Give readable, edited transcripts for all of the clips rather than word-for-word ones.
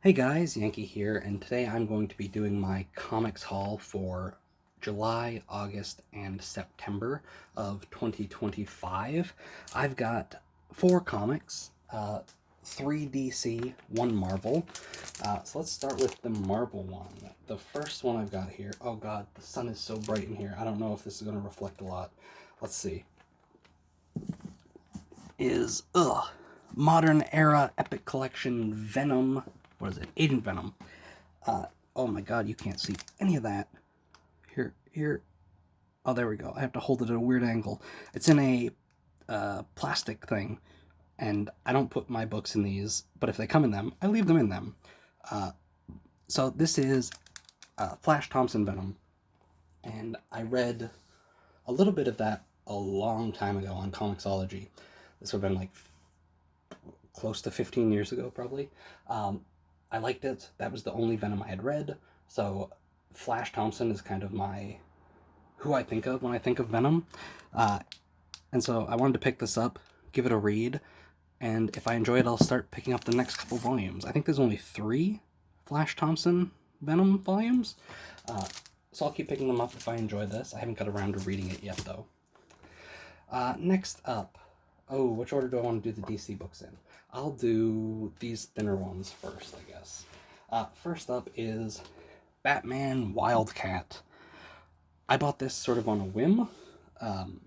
Hey guys, Yankee here, and today I'm going to be doing my comics haul for July, August, and September of 2025. I've got four comics, three DC, one Marvel. So let's start with the Marvel one. The first one I've got here, oh god, the sun is so bright in here. I don't know if this is going to reflect a lot. Let's see. Is, Modern Era Epic Collection Venom. What is it? Agent Venom. Oh my god, you can't see any of that. Here. Oh, there we go. I have to hold it at a weird angle. It's in a plastic thing, and I don't put my books in these, but if they come in them, I leave them in them. So this is Flash Thompson Venom, and I read a little bit of that a long time ago on Comixology. This would have been like close to 15 years ago, probably. I liked it. That was the only Venom I had read. So Flash Thompson is kind of who I think of when I think of Venom. Uh, and so I wanted to pick this up, give it a read, and if I enjoy it, I'll start picking up the next couple volumes. I think there's only three Flash Thompson Venom volumes. Uh, so I'll keep picking them up if I enjoy this. I haven't got around to reading it yet, though. Next up, which order do I want to do the DC books in? I'll do these thinner ones first, I guess. First up is Batman Wildcat. I bought this sort of on a whim. Um,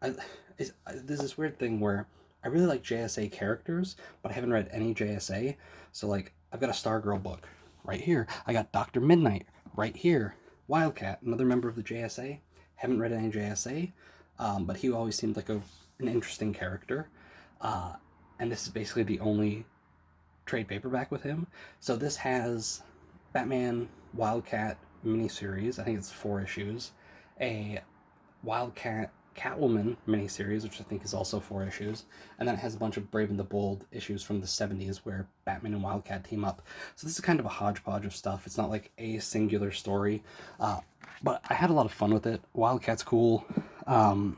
there's this weird thing where I really like JSA characters, but I haven't read any JSA. So, like, I've got a Stargirl book right here. I got Dr. Midnight right here. Wildcat, another member of the JSA. Haven't read any JSA, but he always seemed like an interesting character. And this is basically the only trade paperback with him. So this has Batman Wildcat miniseries. I think it's 4 issues. A Wildcat Catwoman miniseries, which I think is also 4 issues, and then it has a bunch of Brave and the Bold issues from the 70s where Batman and Wildcat team up. So this is kind of a hodgepodge of stuff. It's not like a singular story, but I had a lot of fun with it. Wildcat's cool, and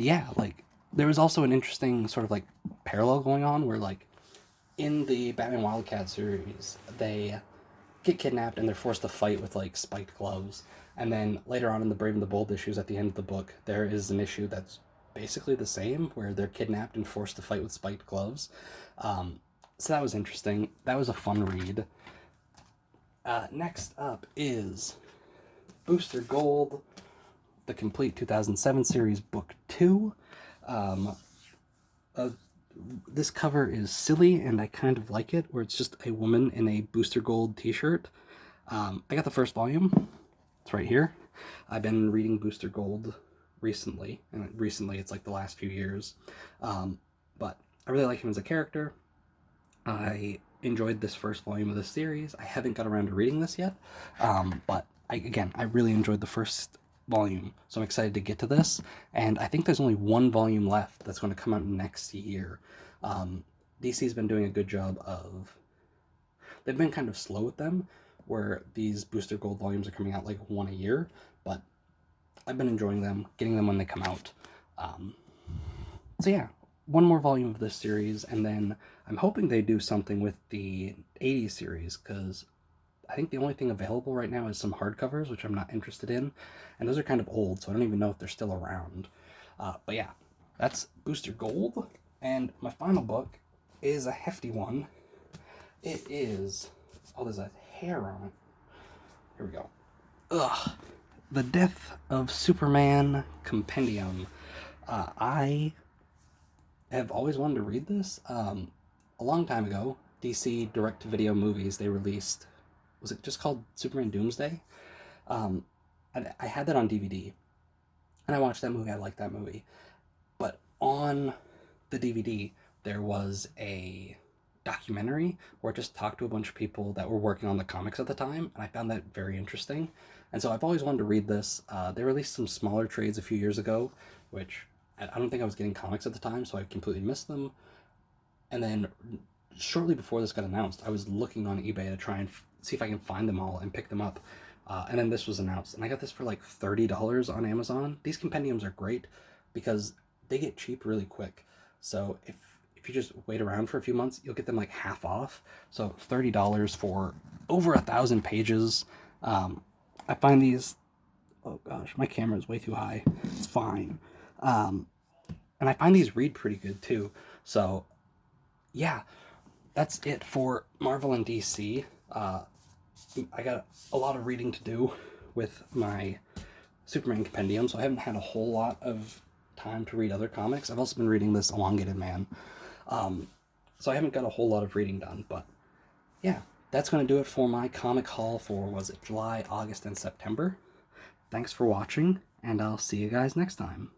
yeah, like there was also an interesting sort of like parallel going on where like in the Batman Wildcat series they get kidnapped and they're forced to fight with like spiked gloves. And then later on in the Brave and the Bold issues at the end of the book, there is an issue that's basically the same where they're kidnapped and forced to fight with spiked gloves. So that was interesting. That was a fun read. Next up is Booster Gold, the complete 2007 series, book 2. Um, uh, this cover is silly and I kind of like it, where it's just a woman in a Booster Gold t-shirt. I got the first volume. It's right here. I've been reading Booster Gold recently, and recently it's like the last few years. But I really like him as a character. I enjoyed this first volume of the series. I haven't got around to reading this yet, but I really enjoyed the first volume, so I'm excited to get to this. And I think there's only one volume left that's going to come out next year. DC's been doing a good job of. They've been kind of slow with them, where these Booster Gold volumes are coming out like one a year, but I've been enjoying them, getting them when they come out. Um, so yeah, one more volume of this series, and then I'm hoping they do something with the 80s series, because I think the only thing available right now is some hardcovers, which I'm not interested in, and those are kind of old, so I don't even know if they're still around. But yeah, that's Booster Gold, and my final book is a hefty one. It is... Oh, there's a hair on it. Here we go. Ugh. The Death of Superman Compendium. I have always wanted to read this. A long time ago, DC direct-to-video movies, they released... Was it just called Superman Doomsday? Um, I had that on DVD, and I watched that movie. I liked that movie. But on the DVD, there was a documentary where it just talked to a bunch of people that were working on the comics at the time, and I found that very interesting. And so I've always wanted to read this. They released some smaller trades a few years ago, which I don't think I was getting comics at the time, so I completely missed them. And then shortly before this got announced, I was looking on eBay to try and see if I can find them all and pick them up. And then this was announced, and I got this for like $30 on Amazon. These compendiums are great because they get cheap really quick. So if if you just wait around for a few months, you'll get them like half off. So $30 for over 1,000 pages. I find these, oh gosh, my camera is way too high. It's fine. And I find these read pretty good too. So yeah, that's it for Marvel and DC. I got a lot of reading to do with my Superman compendium, so I haven't had a whole lot of time to read other comics. I've also been reading this Elongated Man. So I haven't got a whole lot of reading done, but yeah, that's going to do it for my comic haul for, was it July, August, and September. Thanks for watching, and I'll see you guys next time.